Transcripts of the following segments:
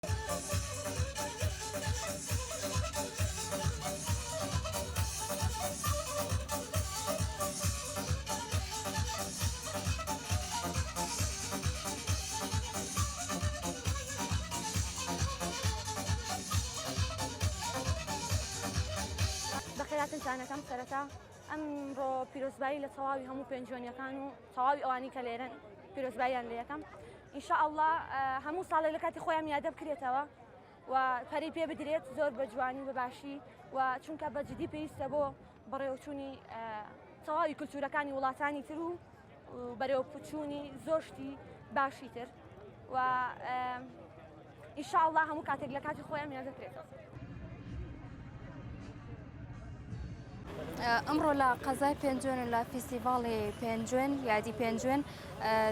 خێراتنتانەکەم سەرەتا ئەمڕۆ پیرۆزبایی لە تەواوی هەموو پێنجۆنیەکان و تەواوی ئەوانی کە لێرن پیرۆزباییان لە یەکەم ئینشاءالله هەموو ساڵێک لە کاتی خۆیان یادە بکرێتەوە و پەری پێ بدرێت زۆر بە جوانی و بەباشی و چونکە بەجددی پێویستە بۆ بەڕێوەچوونی تەواوی کولتورەکانی وڵاتانی تر و بەرەوپچوونی زۆشتی باشی تر و ئینشاءالله هەموو کاتێک لە کاتی خۆیان یادە بکرێتەوە. ئەمڕۆ لە قەزای پێنجۆن لە فیستیڤاڵی پێنجوێن یادی پێنجوێن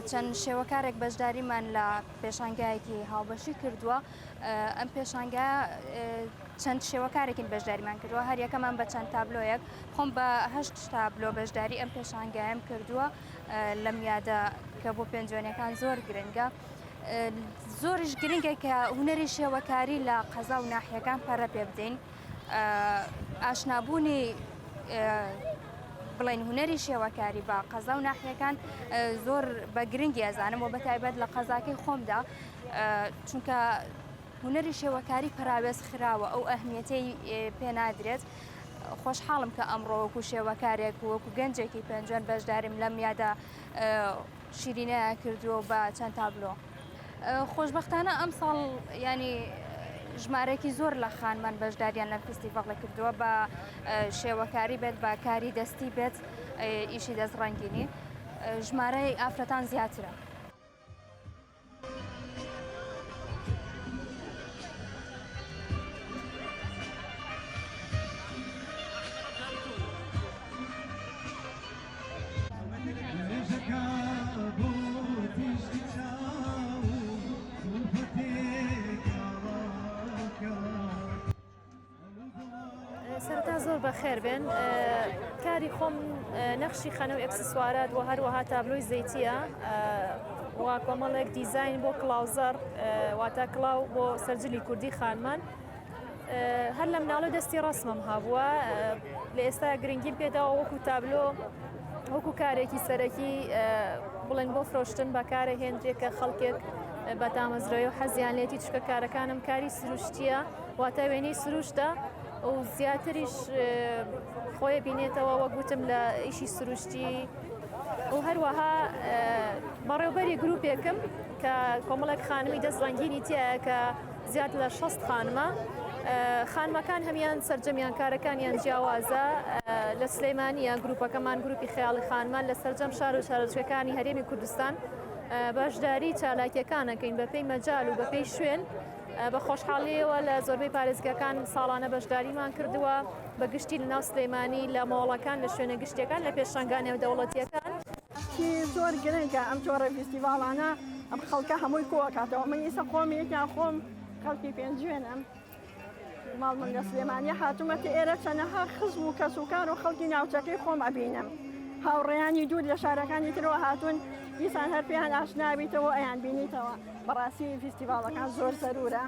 چەند شێوەکارێک بەشداریمان لە پێشانگایەکی هاوبەشی کردووە. ئەم پێشانگایە چەند شێوەکارێکین بەشداریمان کردووە، هەر یەکەمان بە چەند تابلۆیەک خۆم بە 8 تابلۆ بەشداری ئەم پێشانگایم کردووە لەم یادە کە بۆ پێنجۆنەکان زۆر گرنگە. زۆریش گرنگە کە هونەری شێوەکاری لە قەزا و ناحیەکان پەرە پێ بدەین. ئاشنابوونی بڵێن هونەری شێوەکاری بە قەزا و ناحیەکان زۆر بە گرنگی ئەزانم و بەتایبەت لە قەزاکەی خۆمدا، چونکە هونەری شێوەکاری پراوێز خراوە ئەو ئەهمیەتەی پێنادرێت. خۆشحاڵم کە ئەمڕۆ وەکو شێوەکارێک وەکو گەنجێکی پێنجوێن بەشداریم لەم یادە شیرینەیە کردووە بە چەند تابلۆ. خۆشبەختانە ئەم ساڵ ینی ژمارەی زۆر لە خانمان بەشداریان لەم فیستیڤاڵە کردووە بە شێوەکاری بێت بە کاری دەستی بێت ئیشی دەستڕەنگینی ژمارەی ئافرەتان زیاترە. سەرەتا زۆر بەخێر بێن. کاری خۆم نەخشی خەنە و ئەکسسوارات و هەروەها تابلۆی زەیتیە و کۆمەڵێک دیزاین بۆ کڵاوزەر واتە کڵاو بۆ سەرجلی کوردی خانمان. هەر لە مناڵە دەستی ڕەسمم هەبووە لە ئێستا گرنگیم پێداوە وەکو تابلۆ وەکو کارێکی سەرەکی بڵێن بۆ فرۆشتن بەکارە هێندرێکە خەڵکێک بە تامەزرەوە و حەزیان لێتی چکە کارەکانم کاری سروشتیە واتە وێنەی سروشتە و زیاتریش خۆی بینێتەوە وەگوتم لە ئیشی سروشتی و هەروەها بەڕێوبەری گروپێکم کە کۆمەڵێک خانمی دەستڕەنگینی تایە کە زیات لە 6 خانمە. خانمەکان هەمیان سەرجەمیان کارەکانیان جیاوازە. لە سلەیمانیە گروپەکەمان گروپی خەیاڵی خانمان لە سەرجەم شار و شارۆچکەکانی هەرێمی کوردستان بەشداری چالاکیەکانەکەین بەپێی مەجال و بەپێی شوێن. بە خۆشحاڵیەوە لە زۆربەی پارێزگاکان ساڵانە بەشداریمان کردووە بە گشتی لە ناو سلەیمانی لە مۆڵەکان لە شوێنە گشتەکان لە پێشانگانێ دەوڵەتیەکان. زۆر گرنگە ئەم جۆرە فیستیڤاڵانە ئەم خەڵکە هەمووی کۆکاتەوە. من ئێستا خۆم یەکیان خۆم خەڵکی پێنجوێنم ماڵ من لە سلێمانی هاتوومەتە ئێرە چەنەها خزم و کەسوکار و خەڵکی ناوچەکەی خۆم ئەبینم. هاوڕێیانی دوور لە شارەکانی ترەوە هاتوون دیسان هەر پێیان ئاشنابیتەوە ئەیان بینیتەوە. بەڕاستی فیستیڤاڵەکان زۆر سەرورە.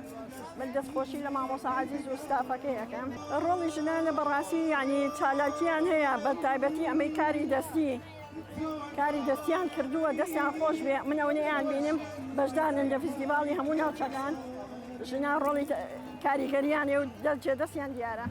من دەستخۆشی لە مامۆستا عەزیز و ستافەکەی یەکەم. ڕۆڵی ژنانە بەڕاستی ینی چالاکییان هەیە بە تایبەتی ئەمەی کاری دەستیان کردووە دەستیان خۆش بێ. من ئەوەیان بینم بەشدارن لە فیستیڤاڵی هەموو ناوچەکان ژنان ڕۆڵی کاریگەریانێ و دەستیان دیارە.